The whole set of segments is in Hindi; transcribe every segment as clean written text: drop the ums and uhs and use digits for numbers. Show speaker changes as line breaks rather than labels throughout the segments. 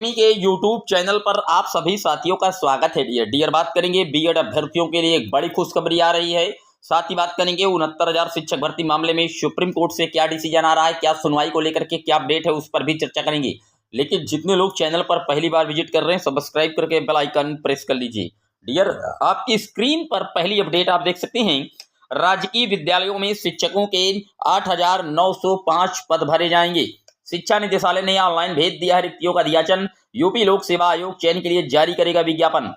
के YouTube चैनल पर आप सभी साथियों का स्वागत है। डियर बात करेंगे बीएड अभ्यर्थियों के लिए एक बड़ी खुशखबरी आ रही है। साथ ही बात करेंगे 69,000 शिक्षक भर्ती मामले में सुप्रीम कोर्ट से क्या डिसीजन आ रहा है, क्या सुनवाई को लेकर के क्या अपडेट है, उस पर भी चर्चा करेंगे। लेकिन जितने लोग चैनल पर पहली बार विजिट कर रहे हैं, सब्सक्राइब करके बेल आइकन प्रेस कर लीजिए। डियर, आपकी स्क्रीन पर पहली अपडेट आप देख सकते हैं। राजकीय विद्यालयों में शिक्षकों के 8,905 पद भरे जाएंगे। शिक्षा निदेशालय ने ऑनलाइन भेज दिया है रिक्तियों का दियाचन। यूपी लोक सेवा आयोग चयन के लिए जारी करेगा विज्ञापन।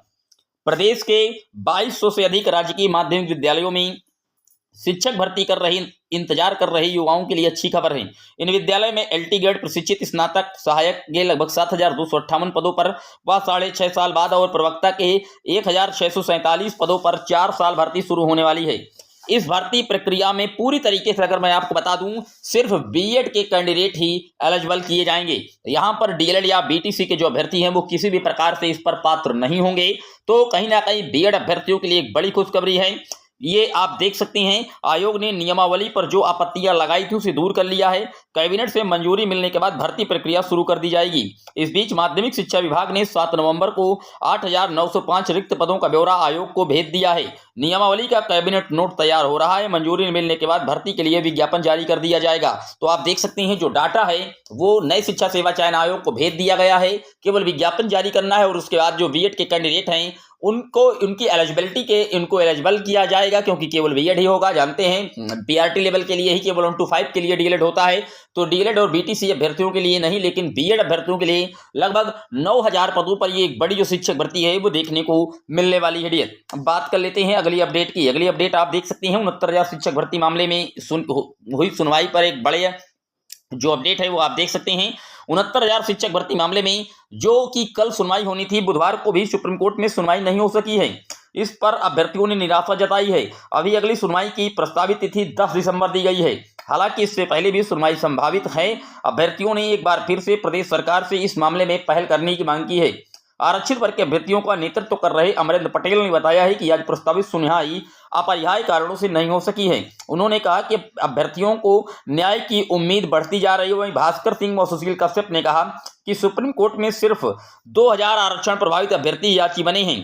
प्रदेश के 2200 से अधिक राजकीय माध्यमिक विद्यालयों में शिक्षक भर्ती कर रहे इंतजार कर रहे युवाओं के लिए अच्छी खबर है। इन विद्यालय में एलटी ग्रेड प्रशिक्षित स्नातक सहायक के लगभग 7,258 पदों पर व 6.5 साल बाद और प्रवक्ता के 1,647 पदों पर 4 साल भर्ती शुरू होने वाली है। इस भर्ती प्रक्रिया में पूरी तरीके से अगर मैं आपको बता दूं, सिर्फ बीएड के कैंडिडेट ही एलिजिबल किए जाएंगे। यहां पर डीएलएड या बीटीसी के जो अभ्यर्थी हैं वो किसी भी प्रकार से इस पर पात्र नहीं होंगे। तो कहीं ना कहीं बीएड अभ्यर्थियों के लिए एक बड़ी खुशखबरी है। ये आप देख सकते हैं, आयोग ने नियमावली पर जो आपत्तियां लगाई थी उसे दूर कर लिया है। कैबिनेट से मंजूरी मिलने के बाद भर्ती प्रक्रिया शुरू कर दी जाएगी। इस बीच माध्यमिक शिक्षा विभाग ने 7 नवंबर को 8,905 रिक्त पदों का ब्यौरा आयोग को भेज दिया है। नियमावली का कैबिनेट नोट तैयार हो रहा है। मंजूरी मिलने के बाद भर्ती के लिए विज्ञापन जारी कर दिया जाएगा। तो आप देख सकते हैं, जो डाटा है वो नई शिक्षा सेवा चयन आयोग को भेज दिया गया है। केवल विज्ञापन जारी करना है और उसके बाद जो बीएड के कैंडिडेट हैं उनको उनकी एलिजिबिलिटी के इनको एलिजिबल किया जाएगा, क्योंकि केवल बीएड ही होगा। जानते हैं पीआरटी लेवल के लिए ही केवल 1 to 5 के लिए डीएलएड होता है। तो डीएलएड और बीटीसी अभ्यर्थियों के लिए नहीं, लेकिन बीएड अभ्यर्थियों के लिए लगभग 9,000 पदों पर ये एक बड़ी जो शिक्षक भर्ती है वो देखने को मिलने वाली है। डियर, बात कर लेते हैं अगली अपडेट की। अगली अपडेट आप देख सकते हैं 69,000 शिक्षक भर्ती मामले में हुई सुनवाई पर एक बड़े जो अपडेट है वो आप देख सकते हैं। 69,000 शिक्षक भर्ती मामले में जो कि कल सुनवाई होनी थी, बुधवार को भी सुप्रीम कोर्ट में सुनवाई नहीं हो सकी है। इस पर अभ्यर्थियों ने निराशा जताई है। अभी अगली सुनवाई की प्रस्तावित तिथि 10 दिसंबर दी गई है। हालांकि इससे पहले भी सुनवाई संभावित है। अभ्यर्थियों ने एक बार फिर से प्रदेश सरकार से इस मामले में पहल करने की मांग की है। आरक्षित वर्ग के अभ्यर्थियों का नेतृत्व कर रहे अमरेंद्र पटेल ने बताया है कि आज प्रस्तावित सुनवाई अपरिहार्य कारणों से नहीं हो सकी है। उन्होंने कहा कि अभ्यर्थियों को न्याय की उम्मीद बढ़ती जा रही है। वहीं भास्कर सिंह व सुशील कश्यप ने कहा कि सुप्रीम कोर्ट में सिर्फ 2,000 आरक्षण प्रभावित अभ्यर्थी याची बने हैं।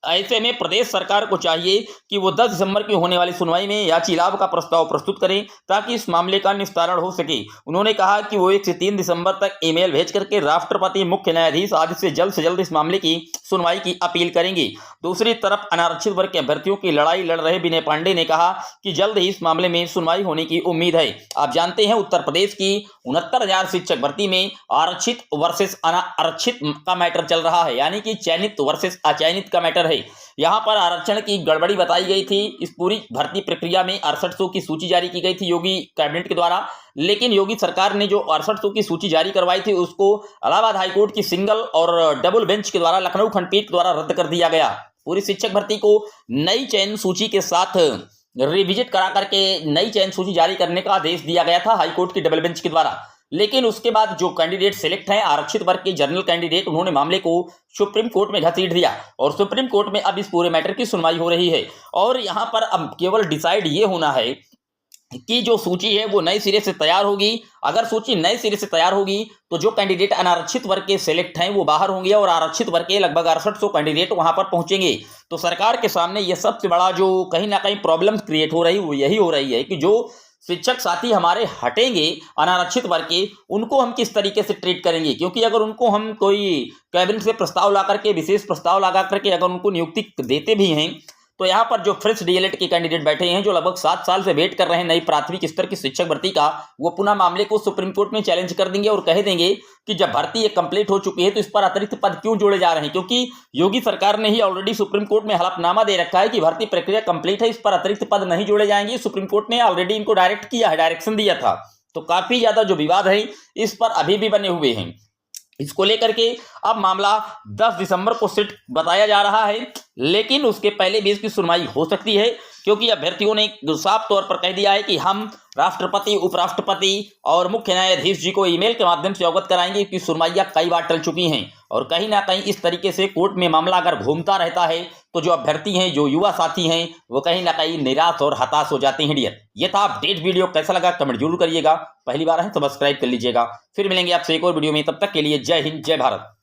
ऐसे में प्रदेश सरकार को चाहिए कि वो 10 दिसंबर की होने वाली सुनवाई में याची लाभ का प्रस्ताव प्रस्तुत करें ताकि इस मामले का निस्तारण हो सके। उन्होंने कहा कि वो 1 से 3 दिसंबर तक ईमेल भेज करके राष्ट्रपति, मुख्य न्यायाधीश आदि से जल्द इस मामले की सुनवाई की अपील करेंगे। दूसरी तरफ अनारक्षित वर्ग के अभ्यर्थियों की लड़ाई लड़ रहे विनय पांडे ने कहा कि जल्द ही इस मामले में सुनवाई होने की उम्मीद है। आप जानते हैं उत्तर प्रदेश की 69,000 शिक्षक भर्ती में आरक्षित वर्सेस अनारक्षित का मैटर चल रहा है, यानी कि चयनित वर्सेस अचयनित का मैटर है। यहां पर आरक्षण की गड़बड़ी बताई गई थी। इस पूरी भर्ती प्रक्रिया में 6800 की सूची जारी की गई थी योगी कैबिनेट के द्वारा, लेकिन योगी सरकार ने जो 6800 की सूची जारी करवाई थी उसको इलाहाबाद हाईकोर्ट की सिंगल और डबल बेंच के द्वारा, लखनऊ खंडपीठ के द्वारा रद्द कर दिया गया। पूरी शिक्षक भर्ती को नई चयन सूची के साथ रिविजिट करा करके नई चयन सूची जारी करने का आदेश दिया गया था हाईकोर्ट की डबल बेंच के द्वारा। लेकिन उसके बाद जो कैंडिडेट सिलेक्ट हैं, आरक्षित वर्ग के जनरल कैंडिडेट, उन्होंने मामले को सुप्रीम कोर्ट में घसीट दिया और सुप्रीम कोर्ट में अब इस पूरे मैटर की सुनवाई हो रही है। और यहां पर अब केवल डिसाइड ये होना है कि जो सूची है वो नए सिरे से तैयार होगी। अगर सूची नए सिरे से तैयार होगी तो जो कैंडिडेट अनारक्षित वर्ग के सिलेक्ट हैं वो बाहर होंगे और आरक्षित वर्ग के लगभग 6800 कैंडिडेट वहां पर पहुंचेंगे। तो सरकार के सामने ये सबसे बड़ा जो कहीं ना कहीं प्रॉब्लम क्रिएट हो रही है वो यही हो रही है कि जो शिक्षक साथी हमारे हटेंगे अनारक्षित वर्ग के, उनको हम किस तरीके से ट्रीट करेंगे। क्योंकि अगर उनको हम कोई कैबिनेट से प्रस्ताव ला करके, विशेष प्रस्ताव लगा करके अगर उनको नियुक्ति देते भी हैं, तो यहाँ पर जो फ्रेश डीएलएड के कैंडिडेट बैठे हैं जो लगभग 7 साल से वेट कर रहे हैं नई प्राथमिक स्तर की शिक्षक भर्ती का, वो पुनः मामले को सुप्रीम कोर्ट में चैलेंज कर देंगे और कह देंगे कि जब भर्ती एक कंप्लीट हो चुकी है तो इस पर अतिरिक्त पद क्यों जोड़े जा रहे हैं। क्योंकि योगी सरकार ने ही ऑलरेडी सुप्रीम कोर्ट में हलफनामा दे रखा है कि भर्ती प्रक्रिया कंप्लीट है, इस पर अतिरिक्त पद नहीं जोड़े जाएंगे। सुप्रीम कोर्ट ने ऑलरेडी इनको डायरेक्ट किया है, डायरेक्शन दिया था। तो काफी ज्यादा जो विवाद है इस पर अभी भी बने हुए हैं। इसको लेकर के अब मामला 10 दिसंबर को सेट बताया जा रहा है, लेकिन उसके पहले भी इसकी सुनवाई हो सकती है। क्योंकि अभ्यर्थियों ने साफ तौर पर कह दिया है कि हम राष्ट्रपति, उपराष्ट्रपति और मुख्य न्यायाधीश जी को ईमेल के माध्यम से अवगत कराएंगे कि सुनवाइयां कई बार टल चुकी हैं और कहीं ना कहीं इस तरीके से कोर्ट में मामला अगर घूमता रहता है तो जो अभ्यर्थी हैं, जो युवा साथी हैं, वो कहीं ना कहीं निराश और हताश हो जाते हैं। डियर, ये था अपडेट वीडियो, कैसा लगा कमेंट जरूर करिएगा। पहली बार है तो सब्सक्राइब कर लीजिएगा। फिर मिलेंगे आपसे एक और वीडियो में, तब तक के लिए जय हिंद, जय भारत।